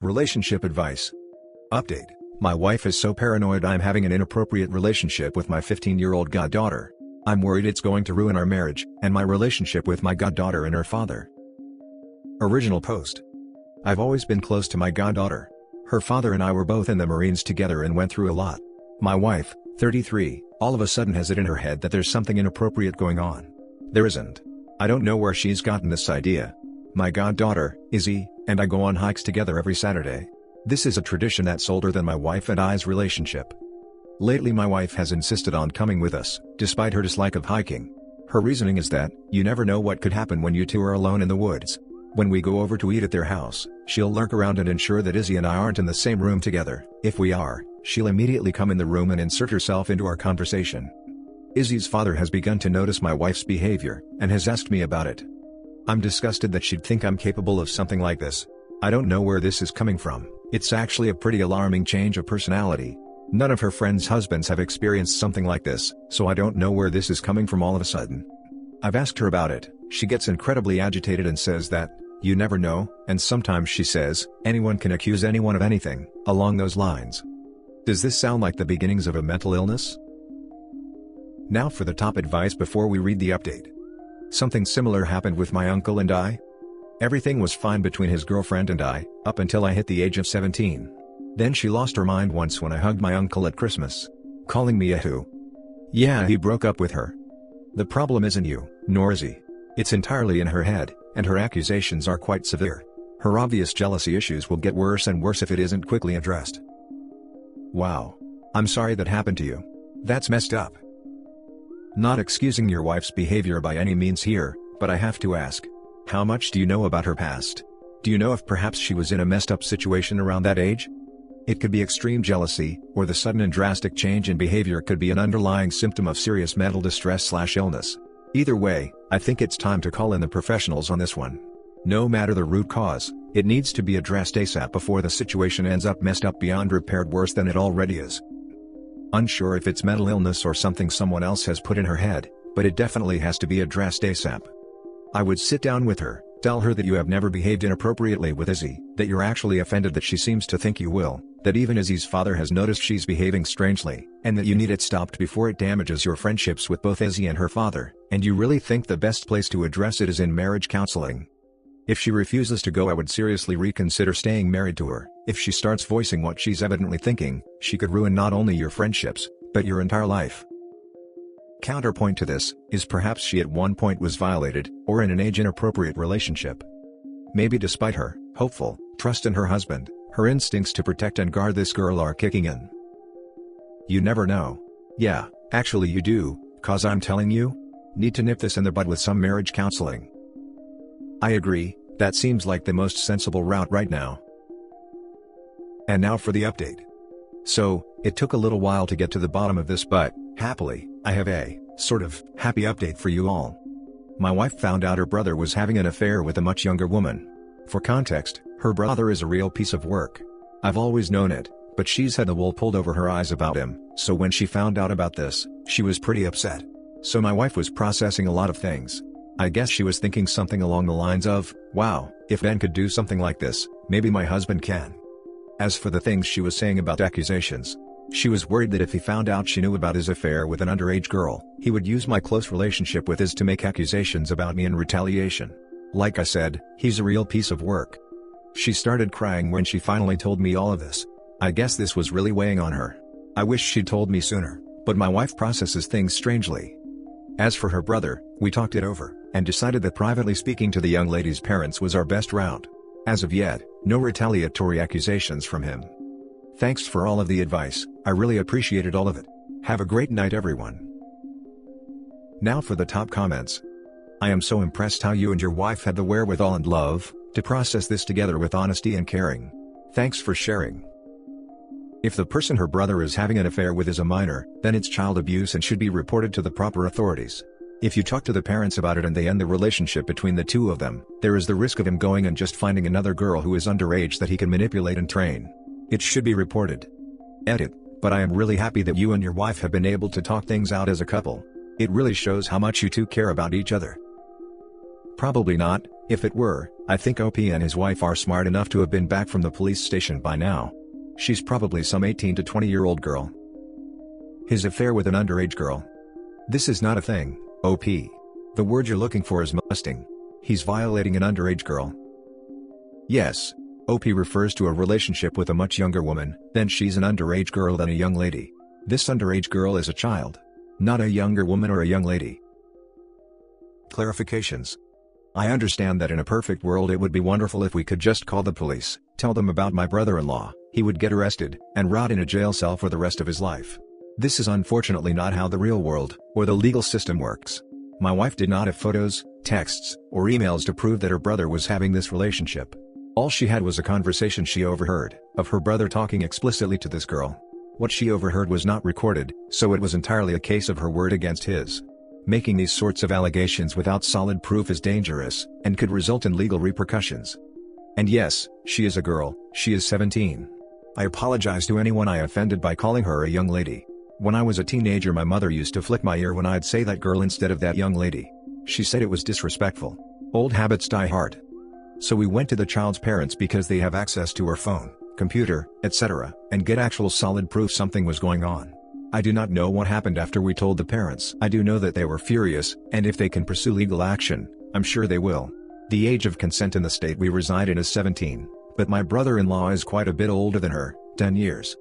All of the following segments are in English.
Relationship advice. Update. My wife is so paranoid I'm having an inappropriate relationship with my 15-year-old goddaughter. I'm worried it's going to ruin our marriage, and my relationship with my goddaughter and her father. Original post. I've always been close to my goddaughter. Her father and I were both in the Marines together and went through a lot. My wife, 33, all of a sudden has it in her head that there's something inappropriate going on. There isn't. I don't know where she's gotten this idea. My goddaughter, Izzy, and I go on hikes together every Saturday. This is a tradition that's older than my wife and I's relationship. Lately my wife has insisted on coming with us, despite her dislike of hiking. Her reasoning is that, you never know what could happen when you two are alone in the woods. When we go over to eat at their house, she'll lurk around and ensure that Izzy and I aren't in the same room together. If we are, she'll immediately come in the room and insert herself into our conversation. Izzy's father has begun to notice my wife's behavior, and has asked me about it. I'm disgusted that she'd think I'm capable of something like this. I don't know where this is coming from. It's actually a pretty alarming change of personality. None of her friends' husbands have experienced something like this, so I don't know where this is coming from all of a sudden. I've asked her about it. She gets incredibly agitated and says that, you never know, and sometimes she says, anyone can accuse anyone of anything, along those lines. Does this sound like the beginnings of a mental illness? Now for the top advice before we read the update. Something similar happened with my uncle and I. Everything was fine between his girlfriend and I, up until I hit the age of 17. Then she lost her mind once when I hugged my uncle at Christmas. Calling me a who? Yeah, he broke up with her. The problem isn't you, nor is he. It's entirely in her head, and her accusations are quite severe. Her obvious jealousy issues will get worse and worse if it isn't quickly addressed. Wow. I'm sorry that happened to you. That's messed up. Not excusing your wife's behavior by any means here, but I have to ask. How much do you know about her past? Do you know if perhaps she was in a messed up situation around that age? It could be extreme jealousy, or the sudden and drastic change in behavior could be an underlying symptom of serious mental distress/illness. Either way, I think it's time to call in the professionals on this one. No matter the root cause, it needs to be addressed ASAP before the situation ends up messed up beyond repair, worse than it already is. Unsure if it's mental illness or something someone else has put in her head, but it definitely has to be addressed ASAP. I would sit down with her, tell her that you have never behaved inappropriately with Izzy, that you're actually offended that she seems to think you will, that even Izzy's father has noticed she's behaving strangely, and that you need it stopped before it damages your friendships with both Izzy and her father, and you really think the best place to address it is in marriage counseling. If she refuses to go, I would seriously reconsider staying married to her. If she starts voicing what she's evidently thinking, she could ruin not only your friendships, but your entire life. Counterpoint to this, is perhaps she at one point was violated, or in an age-inappropriate relationship. Maybe despite her hopeful trust in her husband, her instincts to protect and guard this girl are kicking in. You never know. Yeah, actually you do, cause I'm telling you? Need to nip this in the bud with some marriage counseling. I agree, that seems like the most sensible route right now. And now for the update. So, it took a little while to get to the bottom of this, but, happily, I have a, sort of, happy update for you all. My wife found out her brother was having an affair with a much younger woman. For context, her brother is a real piece of work. I've always known it, but she's had the wool pulled over her eyes about him, so when she found out about this, she was pretty upset. So my wife was processing a lot of things. I guess she was thinking something along the lines of, wow, if Ben could do something like this, maybe my husband can. As for the things she was saying about accusations, she was worried that if he found out she knew about his affair with an underage girl, he would use my close relationship with Iz to make accusations about me in retaliation. Like I said, he's a real piece of work. She started crying when she finally told me all of this. I guess this was really weighing on her. I wish she'd told me sooner, but my wife processes things strangely. As for her brother, we talked it over, and decided that privately speaking to the young lady's parents was our best route. As of yet, no retaliatory accusations from him. Thanks for all of the advice, I really appreciated all of it. Have a great night everyone. Now for the top comments. I am so impressed how you and your wife had the wherewithal and love to process this together with honesty and caring. Thanks for sharing. If the person her brother is having an affair with is a minor, then it's child abuse and should be reported to the proper authorities. If you talk to the parents about it and they end the relationship between the two of them, there is the risk of him going and just finding another girl who is underage that he can manipulate and train. It should be reported. Edit, but I am really happy that you and your wife have been able to talk things out as a couple. It really shows how much you two care about each other. Probably not, If it were, I think OP and his wife are smart enough to have been back from the police station by now. She's probably some 18 to 20-year-old girl. His affair with an underage girl. This is not a thing, OP. The word you're looking for is molesting. He's violating an underage girl. Yes. OP refers to a relationship with a much younger woman, then she's an underage girl than a young lady. This underage girl is a child. Not a younger woman or a young lady. Clarifications. I understand that in a perfect world it would be wonderful if we could just call the police, tell them about my brother-in-law, he would get arrested, and rot in a jail cell for the rest of his life. This is unfortunately not how the real world, or the legal system works. My wife did not have photos, texts, or emails to prove that her brother was having this relationship. All she had was a conversation she overheard, of her brother talking explicitly to this girl. What she overheard was not recorded, so it was entirely a case of her word against his. Making these sorts of allegations without solid proof is dangerous, and could result in legal repercussions. And yes, she is a girl, she is 17. I apologize to anyone I offended by calling her a young lady. When I was a teenager my mother used to flick my ear when I'd say that girl instead of that young lady. She said it was disrespectful. Old habits die hard. So we went to the child's parents because they have access to her phone, computer, etc., and get actual solid proof something was going on. I do not know what happened after we told the parents. I do know that they were furious, and if they can pursue legal action, I'm sure they will. The age of consent in the state we reside in is 17, but my brother-in-law is quite a bit older than her, 10 years.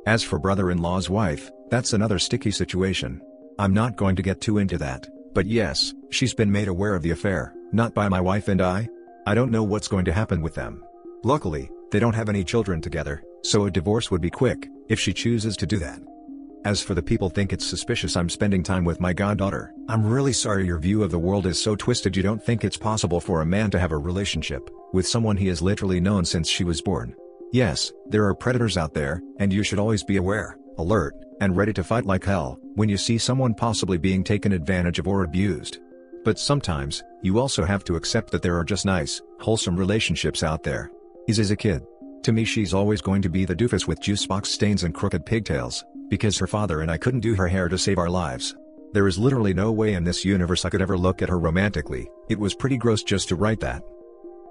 As for brother-in-law's wife, that's another sticky situation. I'm not going to get too into that, but yes, she's been made aware of the affair, not by my wife and I don't know what's going to happen with them. Luckily, they don't have any children together, so a divorce would be quick, if she chooses to do that. As for the people think it's suspicious I'm spending time with my goddaughter, I'm really sorry your view of the world is so twisted you don't think it's possible for a man to have a relationship with someone he has literally known since she was born. Yes, there are predators out there, and you should always be aware, alert, and ready to fight like hell when you see someone possibly being taken advantage of or abused. But sometimes, you also have to accept that there are just nice, wholesome relationships out there. Is a kid. To me she's always going to be the doofus with juice box stains and crooked pigtails, because her father and I couldn't do her hair to save our lives. There is literally no way in this universe I could ever look at her romantically. It was pretty gross just to write that.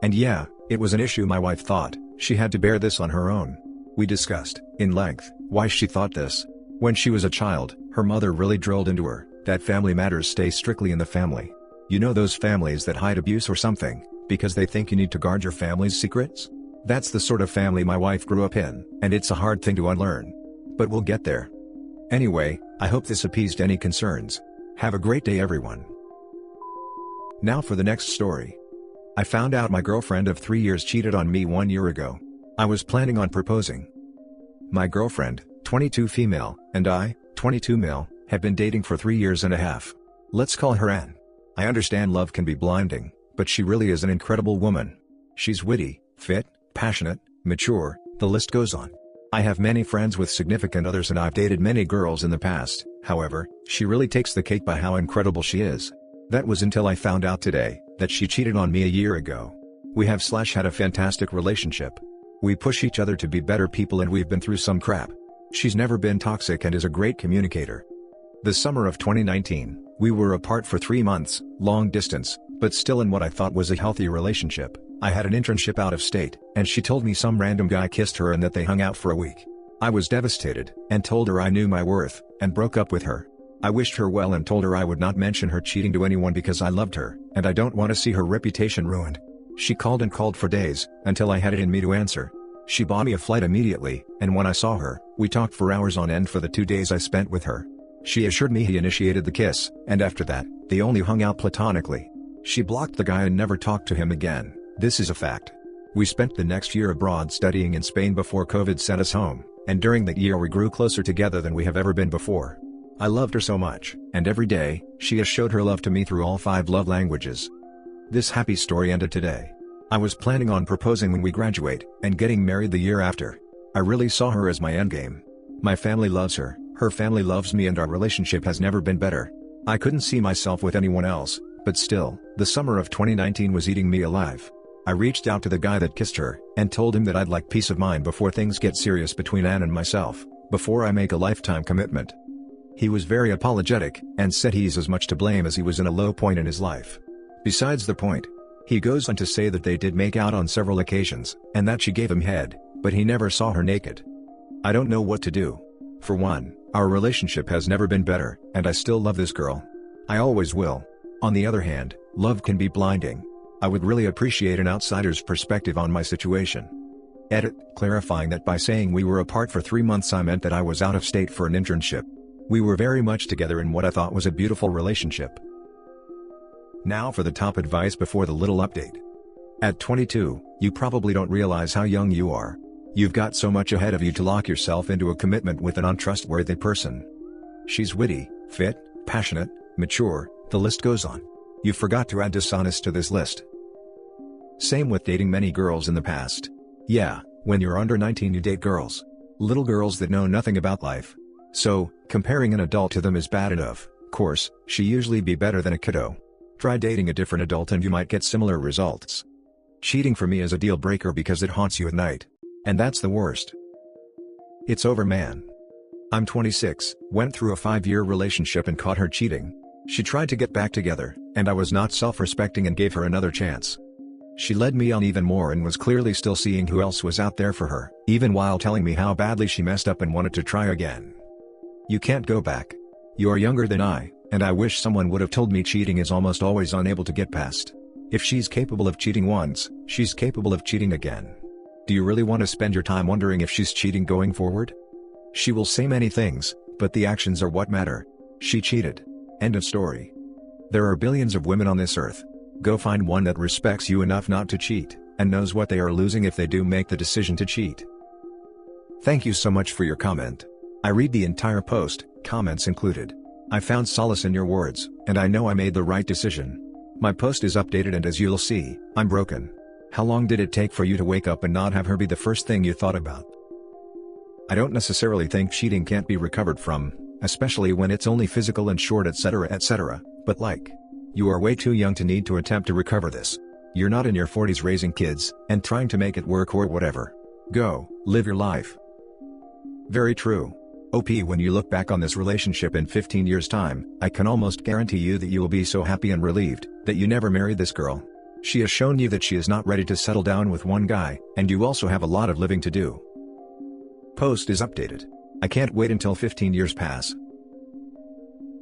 And yeah, it was an issue my wife thought she had to bear this on her own. We discussed, in length, why she thought this. When she was a child, her mother really drilled into her that family matters stay strictly in the family. You know those families that hide abuse or something, because they think you need to guard your family's secrets? That's the sort of family my wife grew up in, and it's a hard thing to unlearn. But we'll get there. Anyway, I hope this appeased any concerns. Have a great day everyone. Now for the next story. I found out my girlfriend of 3 years cheated on me 1 year ago. I was planning on proposing. My girlfriend, 22 female, and I, 22 male, have been dating for 3 years and a half. Let's call her Anne. I understand love can be blinding, but she really is an incredible woman. She's witty, fit, passionate, mature, the list goes on. I have many friends with significant others and I've dated many girls in the past, however, she really takes the cake by how incredible she is. That was until I found out today that she cheated on me a year ago. We have had a fantastic relationship. We push each other to be better people and we've been through some crap. She's never been toxic and is a great communicator. The summer of 2019, we were apart for 3 months, long distance, but still in what I thought was a healthy relationship. I had an internship out of state, and she told me some random guy kissed her and that they hung out for a week. I was devastated, and told her I knew my worth, and broke up with her. I wished her well and told her I would not mention her cheating to anyone because I loved her, and I don't want to see her reputation ruined. She called and called for days, until I had it in me to answer. She bought me a flight immediately, and when I saw her, we talked for hours on end for the 2 days I spent with her. She assured me he initiated the kiss, and after that, they only hung out platonically. She blocked the guy and never talked to him again. This is a fact. We spent the next year abroad studying in Spain before COVID sent us home, and during that year we grew closer together than we have ever been before. I loved her so much, and every day, she has showed her love to me through all 5 love languages. This happy story ended today. I was planning on proposing when we graduate, and getting married the year after. I really saw her as my endgame. My family loves her, her family loves me and our relationship has never been better. I couldn't see myself with anyone else, but still, the summer of 2019 was eating me alive. I reached out to the guy that kissed her, and told him that I'd like peace of mind before things get serious between Anne and myself, before I make a lifetime commitment. He was very apologetic, and said he's as much to blame as he was in a low point in his life. Besides the point. He goes on to say that they did make out on several occasions, and that she gave him head, but he never saw her naked. I don't know what to do. For one, our relationship has never been better, and I still love this girl. I always will. On the other hand, love can be blinding. I would really appreciate an outsider's perspective on my situation. Edit, clarifying that by saying we were apart for 3 months I meant that I was out of state for an internship. We were very much together in what I thought was a beautiful relationship. Now for the top advice before the little update. At 22, you probably don't realize how young you are. You've got so much ahead of you to lock yourself into a commitment with an untrustworthy person. She's witty, fit, passionate, mature, the list goes on. You forgot to add dishonest to this list. Same with dating many girls in the past. Yeah, when you're under 19 you date girls. Little girls that know nothing about life. So, comparing an adult to them is bad enough. Course, she usually be better than a kiddo. Try dating a different adult and you might get similar results. Cheating for me is a deal breaker because it haunts you at night. And that's the worst. It's over, man. I'm 26, went through a 5-year relationship and caught her cheating. She tried to get back together, and I was not self-respecting and gave her another chance. She led me on even more and was clearly still seeing who else was out there for her, even while telling me how badly she messed up and wanted to try again. You can't go back. You're younger than I, and I wish someone would have told me cheating is almost always unable to get past. If she's capable of cheating once, she's capable of cheating again. Do you really want to spend your time wondering if she's cheating going forward? She will say many things, but the actions are what matter. She cheated. End of story. There are billions of women on this earth. Go find one that respects you enough not to cheat, and knows what they are losing if they do make the decision to cheat. Thank you so much for your comment. I read the entire post, comments included. I found solace in your words, and I know I made the right decision. My post is updated and as you'll see, I'm broken. How long did it take for you to wake up and not have her be the first thing you thought about? I don't necessarily think cheating can't be recovered from, especially when it's only physical and short etc, but like, you are way too young to need to attempt to recover this. You're not in your 40s raising kids, and trying to make it work or whatever. Go, live your life. Very true. OP, when you look back on this relationship in 15 years' time, I can almost guarantee you that you will be so happy and relieved that you never married this girl. She has shown you that she is not ready to settle down with one guy, and you also have a lot of living to do. Post is updated. I can't wait until 15 years pass.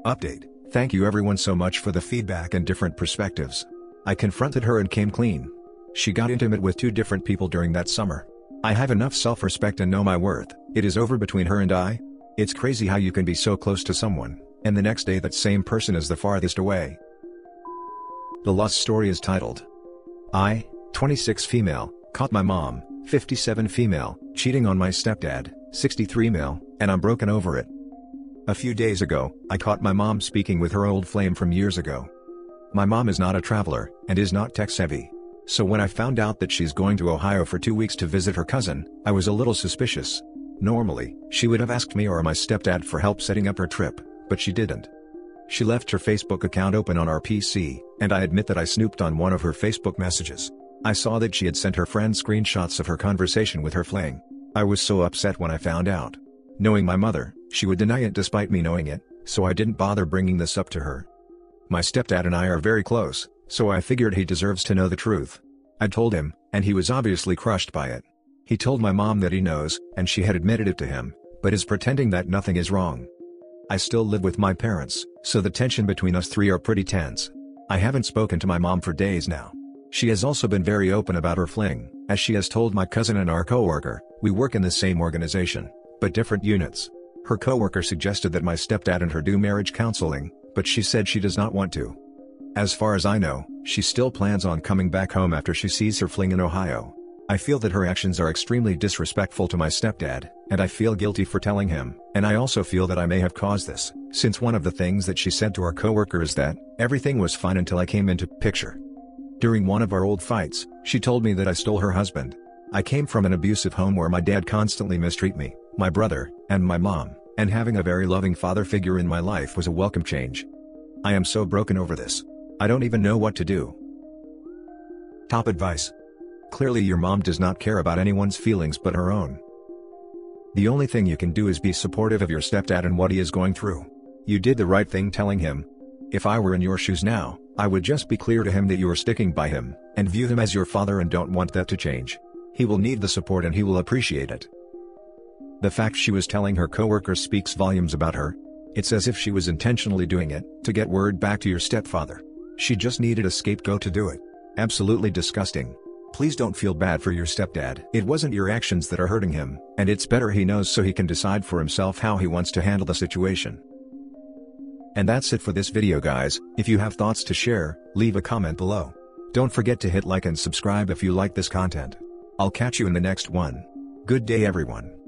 Update. Thank you everyone so much for the feedback and different perspectives. I confronted her and came clean. She got intimate with 2 different people during that summer. I have enough self-respect and know my worth. It is over between her and I. It's crazy how you can be so close to someone, and the next day that same person is the farthest away. The lost story is titled, I, 26 female, caught my mom, 57 female, cheating on my stepdad, 63 male, and I'm broken over it. A few days ago, I caught my mom speaking with her old flame from years ago. My mom is not a traveler, and is not tech-savvy. So when I found out that she's going to Ohio for 2 weeks to visit her cousin, I was a little suspicious. Normally, she would have asked me or my stepdad for help setting up her trip, but she didn't. She left her Facebook account open on our PC, and I admit that I snooped on one of her Facebook messages. I saw that she had sent her friend screenshots of her conversation with her fling. I was so upset when I found out. Knowing my mother, she would deny it despite me knowing it, so I didn't bother bringing this up to her. My stepdad and I are very close, so I figured he deserves to know the truth. I told him, and he was obviously crushed by it. He told my mom that he knows, and she had admitted it to him, but is pretending that nothing is wrong. I still live with my parents, so the tension between us 3 are pretty tense. I haven't spoken to my mom for days now. She has also been very open about her fling, as she has told my cousin and our coworker. We work in the same organization, but different units. Her coworker suggested that my stepdad and her do marriage counseling, but she said she does not want to. As far as I know, she still plans on coming back home after she sees her fling in Ohio. I feel that her actions are extremely disrespectful to my stepdad, and I feel guilty for telling him, and I also feel that I may have caused this, since one of the things that she said to our coworker is that, everything was fine until I came into picture. During one of our old fights, she told me that I stole her husband. I came from an abusive home where my dad constantly mistreated me, my brother, and my mom, and having a very loving father figure in my life was a welcome change. I am so broken over this. I don't even know what to do. Top advice. Clearly your mom does not care about anyone's feelings but her own. The only thing you can do is be supportive of your stepdad and what he is going through. You did the right thing telling him. If I were in your shoes now, I would just be clear to him that you are sticking by him, and view him as your father and don't want that to change. He will need the support and he will appreciate it. The fact she was telling her coworkers speaks volumes about her. It's as if she was intentionally doing it, to get word back to your stepfather. She just needed a scapegoat to do it. Absolutely disgusting. Please don't feel bad for your stepdad. It wasn't your actions that are hurting him, and it's better he knows so he can decide for himself how he wants to handle the situation. And that's it for this video guys. If you have thoughts to share, leave a comment below. Don't forget to hit like and subscribe if you like this content. I'll catch you in the next one. Good day everyone.